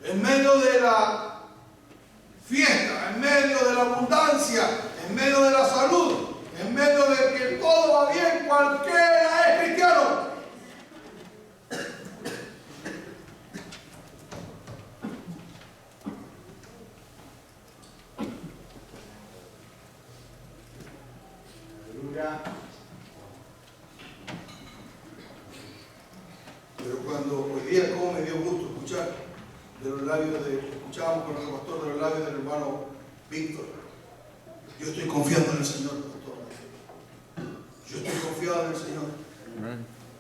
En medio de la fiesta, en medio de la abundancia, en medio de la salud, en medio de que todo va bien, cualquiera es cristiano. Pero cuando hoy día, como me dio gusto labios escuchábamos con el pastor de los labios del hermano Víctor. Yo estoy confiando en el Señor, pastor. Yo estoy confiado en el Señor.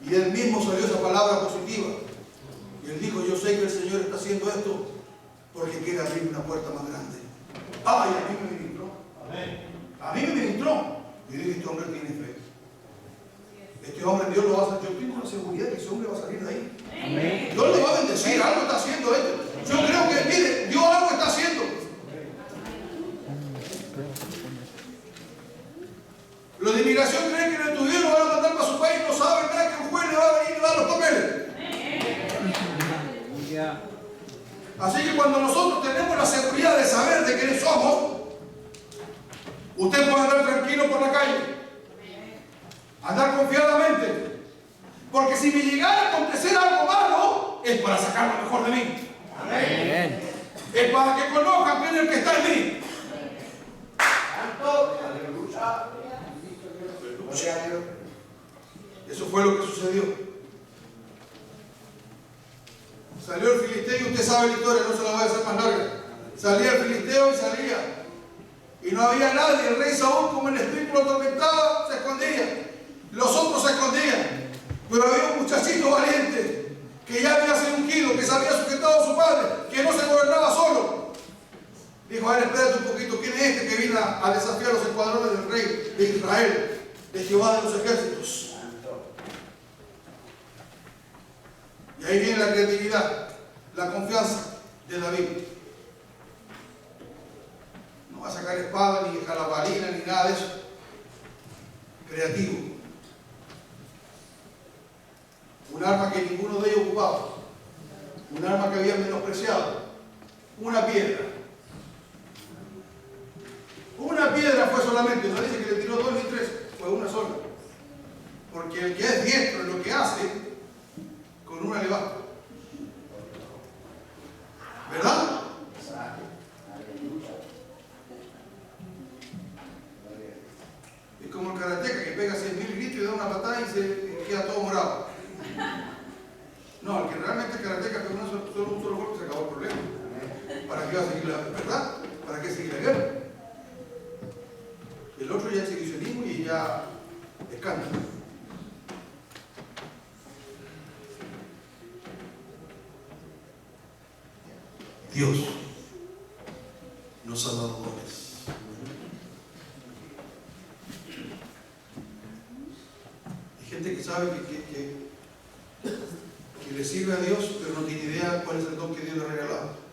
Y él mismo salió esa palabra positiva. Y él dijo, yo sé que el Señor está haciendo esto porque quiere abrir una puerta más grande. ¡Ay, a mí me ministró! A mí me ministró. Y dije, este hombre tiene fe. Este hombre, Dios lo va a hacer. Yo tengo la seguridad que ese hombre va a salir de ahí. Amén. Dios le va a bendecir, algo está haciendo esto. Yo creo que, mire, Dios algo está haciendo. Los de inmigración creen que el estudiante lo van a mandar para su país, no saben nada que un juez le va a venir y le va a dar los papeles. Así que cuando nosotros tenemos la seguridad de saber de quiénes somos, usted puede andar tranquilo por la calle, andar confiadamente, porque si me llegara a acontecer algo malo, es para sacar lo mejor de mí. Amén. Es para que conozcan quién es el que está en mí. Santo, aleluya. Gloria a Dios. Eso fue lo que sucedió. Salió el filisteo y usted sabe la historia, no se la voy a hacer más larga. Salía el filisteo y salía. Y no había nadie. El rey Saúl, como el espíritu lo atormentaba, se escondía. Los otros se escondían. Pero había un muchachito valiente que ya había sido ungido, que se había sujetado a su padre, que no se gobernaba solo. Dijo, a ver, espérate un poquito, ¿quién es este que vino a desafiar los escuadrones del rey de Israel, de Jehová de los ejércitos? Y ahí viene la creatividad, la confianza de David. No va a sacar espada, ni jalabalina, ni nada de eso. Creativo. Un arma que ninguno de ellos ocupaba. Un arma que habían menospreciado. Una piedra. Una piedra fue solamente, no dice que le tiró 2 ni 3, fue una sola. Porque el que es diestro en lo que hace, con una le basta. ¿Verdad? Es como el karateca que pega 6.000 gritos y da una patada y se queda todo morado. No, el que realmente es karateca pega un solo golpe y se acabó el problema. ¿Para qué va a seguir la verdad? ¿Para qué seguir la guerra? El otro ya es exhibicionismo y ya escándalo. Dios nos ha dado dones. Hay gente que sabe que le sirve a Dios, pero no tiene idea cuál es el don que Dios le ha regalado.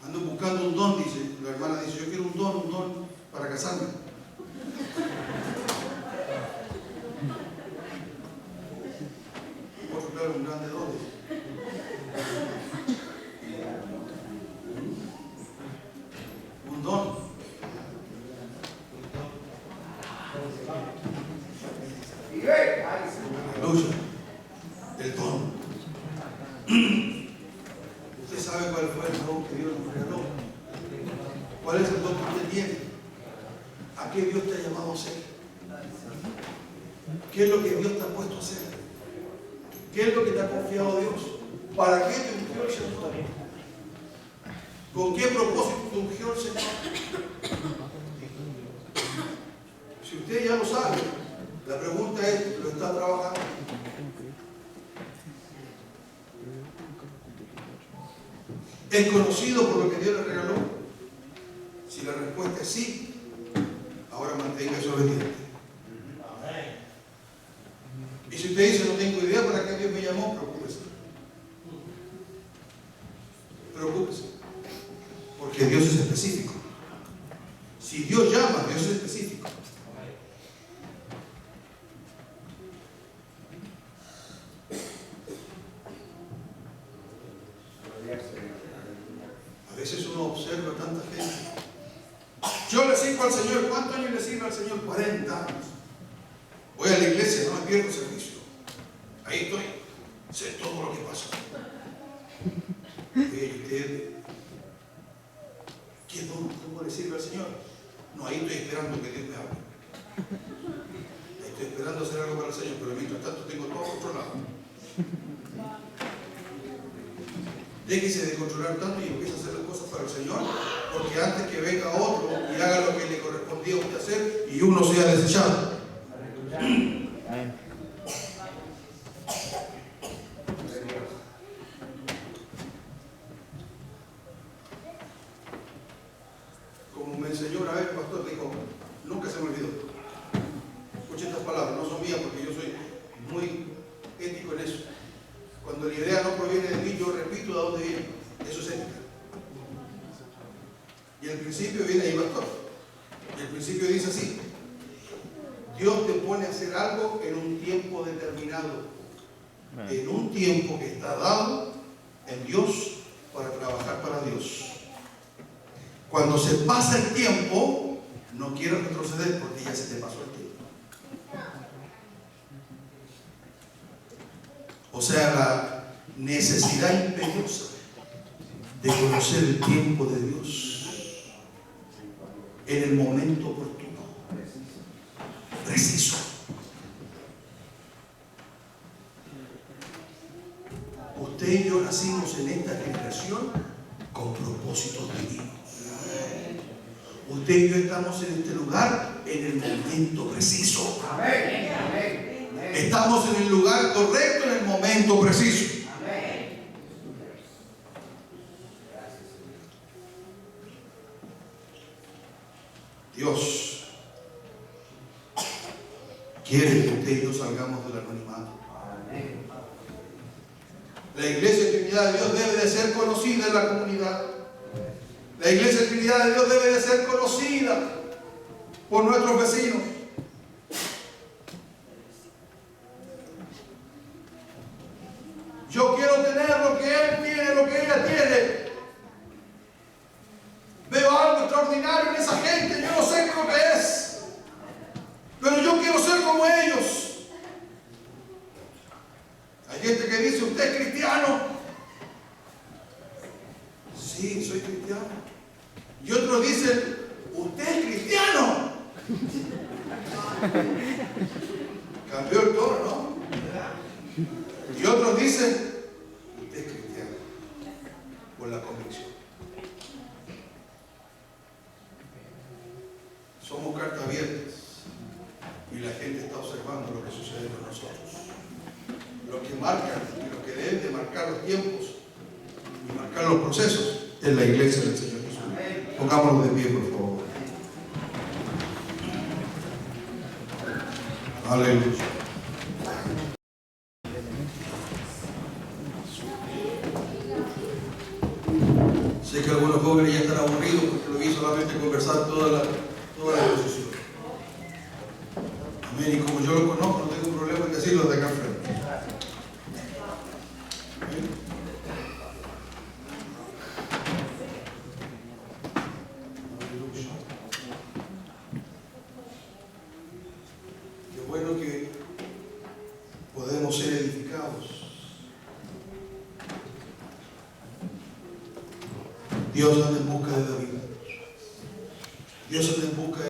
Ando buscando un don, dice, la hermana dice, yo quiero un don para casarme. Otro, claro, un grande don. Un don. Aleluya. El don. Usted sabe cuál fue el don que Dios nos regaló. ¿Cuál es el don que usted tiene? ¿A qué Dios te ha llamado a hacer? ¿Qué es lo que Dios te ha puesto a hacer? ¿Qué es lo que te ha confiado Dios? ¿Para qué te ungió el Señor? ¿Con qué propósito te ungió el Señor? Si usted ya lo sabe, la pregunta es, ¿lo está trabajando? ¿Es conocido por lo que Dios le regaló? Si la respuesta es sí, ahora manténgase obediente. Y si usted dice, no tengo idea para qué Dios me llamó, preocúpese. Preocúpese. Porque Dios es específico. Si Dios llama, Dios es específico. A veces uno observa a tanta gente. Yo le sirvo al Señor. ¿Cuántos años le sirvo al Señor? 40 años. Voy a la iglesia, no me pierdo servicio. Ahí estoy. Sé todo lo que pasa. ¿Usted qué don? ¿Cómo le sirve al Señor? No, ahí estoy esperando que Dios me hable. Ahí estoy esperando hacer algo para el Señor, pero mientras tanto Déjese de controlar tanto y empiece a hacer las cosas para el Señor, porque antes que venga otro y haga lo que le correspondía a usted hacer y uno sea desechado. Como me enseñó una vez el pastor, dijo, nunca se me olvidó. Escuchen estas palabras, no son mías porque yo soy muy ético en eso. Cuando la idea no proviene de mí, yo repito de dónde viene. Eso es ética. Y el principio viene ahí, pastor. Y el principio dice así: Dios te pone a hacer algo en un tiempo determinado. En un tiempo que está dado en Dios para trabajar para Dios. Cuando se pasa el tiempo, no quiero retroceder porque ya se te pasó el tiempo. O sea, la necesidad imperiosa de conocer el tiempo de Dios en el momento oportuno, preciso. Usted y yo nacimos en esta generación con propósitos divinos. Usted y yo estamos en este lugar en el momento preciso. Estamos en el lugar correcto en el momento preciso. Dios quiere que usted y yo salgamos del anonimato. La Iglesia Trinidad de Dios debe de ser conocida en la comunidad. La Iglesia Trinidad de Dios debe de ser conocida por nuestros vecinos. Yo quiero tener lo que él tiene, lo que ella tiene. Veo algo extraordinario en esa gente, yo no sé qué es lo que es, pero yo quiero ser como ellos. Hay gente que dice, ¿usted es cristiano? Sí, soy cristiano. Y otros dicen, ¿usted es cristiano? Cambió el tono, ¿no? Y otros dicen, usted es cristiano, por la convicción. Somos cartas abiertas y la gente está observando lo que sucede con nosotros. Lo que marca y lo que deben de marcar los tiempos y marcar los procesos es la iglesia del Señor Jesús. Pongámonos de pie, por favor. Aleluya. Sé que algunos jóvenes ya están aburridos porque lo vi solamente conversar toda la exposición. Amén. Y como yo lo conozco, no tengo problema en decirlo de acá enfrente. Amén. Aleluya. Qué bueno que podemos ser edificados. Dios anda en busca de David. Dios anda en busca de